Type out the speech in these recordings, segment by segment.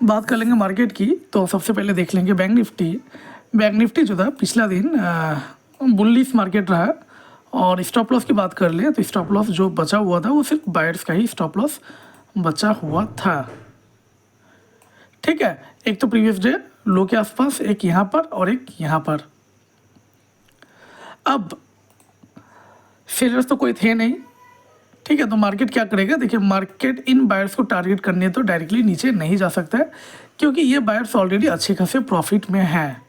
बात कर लेंगे मार्केट की। तो सबसे पहले देख लेंगे बैंक निफ्टी। बैंक निफ्टी जो था पिछला दिन बुलिश मार्केट रहा और स्टॉप लॉस की बात कर ले तो स्टॉप लॉस जो बचा हुआ था वो सिर्फ बायर्स का ही स्टॉप लॉस बचा हुआ था। ठीक है, एक तो प्रीवियस डे लो के आसपास, एक यहाँ पर और एक यहाँ पर। अब सेलर्स तो कोई थे नहीं, ठीक है, तो मार्केट क्या करेगा? देखिए, मार्केट इन बायर्स को टारगेट करने तो डायरेक्टली नीचे नहीं जा सकता है क्योंकि ये बायर्स ऑलरेडी अच्छे खासे प्रॉफिट में हैं।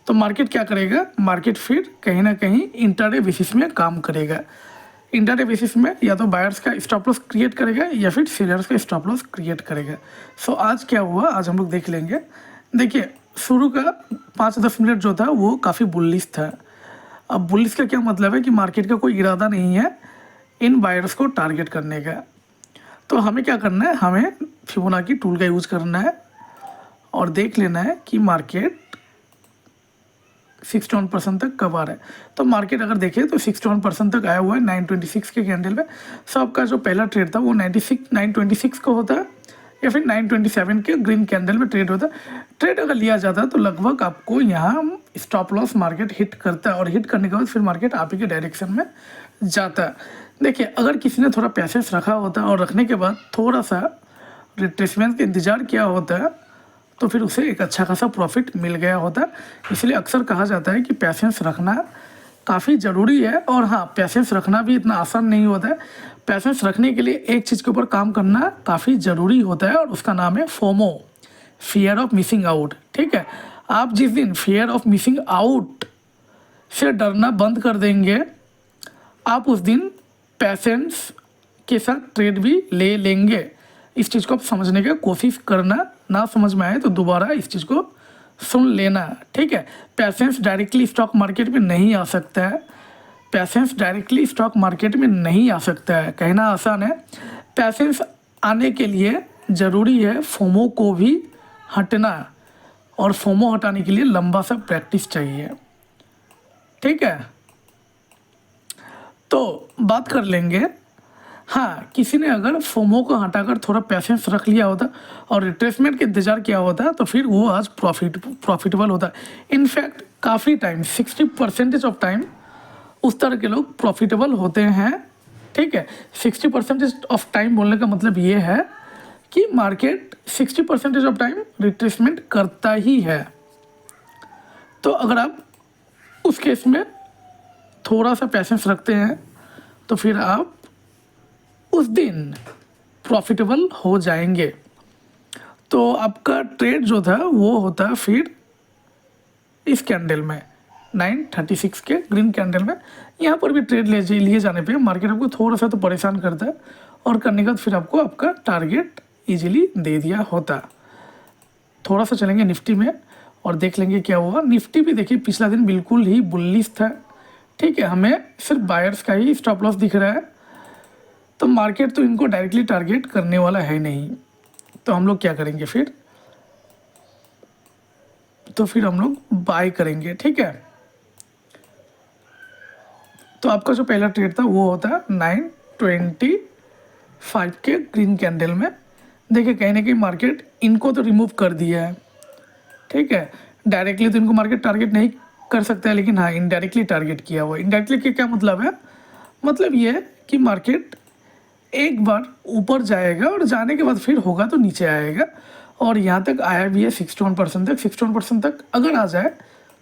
तो मार्केट क्या करेगा? मार्केट फिर कहीं ना कहीं इंटरडे बेसिस में काम करेगा। इंटरडे बेसिस में या तो बायर्स का स्टॉप लॉस क्रिएट करेगा या फिर सेलर्स का स्टॉप लॉस क्रिएट करेगा। सो आज क्या हुआ, आज हम लोग देख लेंगे। देखिए, शुरू का 5-10 मिनट जो था वो काफ़ी बुलिश था। अब बुलिश का क्या मतलब है कि मार्केट का कोई इरादा नहीं है इन बायर्स को टारगेट करने का। तो हमें क्या करना है? हमें फिबोनाची टूल का यूज़ करना है और देख लेना है कि मार्केट 61% तक कब आ रहा है। तो मार्केट अगर देखें तो 61% तक आया हुआ है 926 के कैंडल में। सो आपका जो पहला ट्रेड था वो 926 का होता है या फिर 927 के ग्रीन कैंडल में ट्रेड होता है। ट्रेड अगर लिया जाता है तो लगभग आपको यहाँ स्टॉप लॉस मार्केट हिट करता है और हिट करने के बाद फिर मार्केट आप ही के डायरेक्शन में जाता है। देखिए, अगर किसी ने थोड़ा पैसेंस रखा होता है और रखने के बाद थोड़ा सा रिट्रेसमेंट का इंतज़ार किया होता है तो फिर उसे एक अच्छा खासा प्रॉफिट मिल गया होता है। इसलिए अक्सर कहा जाता है कि पैसेंस रखना काफ़ी ज़रूरी है। और हाँ, पैसेंस रखना भी इतना आसान नहीं होता है। पैसेंस रखने के लिए एक चीज़ के ऊपर काम करना काफ़ी ज़रूरी होता है और उसका नाम है FOMO, fear of missing out. ठीक है, आप जिस दिन फियर ऑफ मिसिंग आउट से डरना बंद कर देंगे, आप उस दिन पैसेंस के साथ ट्रेड भी ले लेंगे। इस चीज़ को आप समझने की कोशिश करना, ना समझ में आए तो दोबारा इस चीज़ को सुन लेना। ठीक है, पैसेंस डायरेक्टली स्टॉक मार्केट में नहीं आ सकता है। पैसेंस डायरेक्टली स्टॉक मार्केट में नहीं आ सकता है, कहना आसान है। पैसेंस आने के लिए ज़रूरी है फोमो को भी हटना, और फोमो हटाने के लिए लंबा सा प्रैक्टिस चाहिए। ठीक है, तो बात कर लेंगे। हाँ, किसी ने अगर फोमो को हटाकर थोड़ा पैसेंस रख लिया होता और रिट्रेसमेंट का इंतज़ार किया होता तो फिर वो आज प्रॉफिटेबल होता। इनफैक्ट काफ़ी टाइम 60% ऑफ टाइम उस तरह के लोग प्रॉफिटेबल होते हैं। ठीक है, 60% ऑफ टाइम बोलने का मतलब ये है कि मार्केट 60% ऑफ टाइम रिट्रेसमेंट करता ही है। तो अगर आप उस केस में थोड़ा सा पैसेंस रखते हैं तो फिर आप उस दिन प्रॉफिटेबल हो जाएंगे। तो आपका ट्रेड जो था वो होता फिर इस कैंडल में 936 के ग्रीन कैंडल में। यहाँ पर भी ट्रेड लिए जाने पे मार्केट आपको थोड़ा सा तो परेशान करता है और करने के बाद फिर आपको आपका टारगेट इजीली दे दिया होता। थोड़ा सा चलेंगे निफ्टी में और देख लेंगे क्या हुआ। निफ्टी भी देखिए पिछला दिन बिल्कुल ही बुलिश था। ठीक है, हमें सिर्फ बायर्स का ही स्टॉप लॉस दिख रहा है, तो मार्केट तो इनको डायरेक्टली टारगेट करने वाला है नहीं। तो हम लोग क्या करेंगे फिर? तो फिर हम लोग बाय करेंगे। ठीक है, तो आपका जो पहला ट्रेड था वो होता 925 के ग्रीन कैंडल में। देखिए, कहीं ना कहीं मार्केट इनको तो रिमूव कर दिया है। ठीक है, डायरेक्टली तो इनको मार्केट टारगेट नहीं कर सकता है, लेकिन हाँ, इनडायरेक्टली टारगेट किया हुआ है। इनडायरेक्टली के क्या मतलब है? मतलब ये है कि मार्केट एक बार ऊपर जाएगा और जाने के बाद फिर होगा तो नीचे आएगा, और यहाँ तक आया भी है 61% तक। 61% तक अगर आ जाए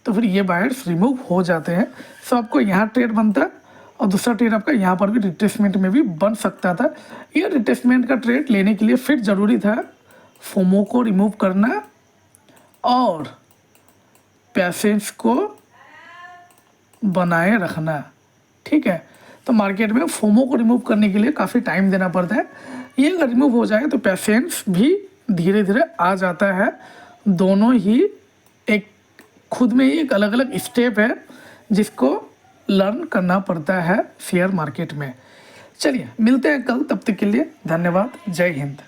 तो फिर ये बायर्स रिमूव हो जाते हैं। सो आपको यहाँ ट्रेड बनता है और दूसरा ट्रेड आपका यहाँ पर भी रिट्रेसमेंट में भी बन सकता था। ये रिट्रेसमेंट का ट्रेड लेने के लिए फिर ज़रूरी था फोमो को रिमूव करना और पैसेंस को बनाए रखना। ठीक है, तो मार्केट में फोमो को रिमूव करने के लिए काफ़ी टाइम देना पड़ता है। ये अगर रिमूव हो जाए तो पैसेंस भी धीरे धीरे आ जाता है। दोनों ही एक खुद में ही एक अलग अलग स्टेप है जिसको लर्न करना पड़ता है शेयर मार्केट में। चलिए, मिलते हैं कल, तब तक के लिए धन्यवाद। जय हिंद।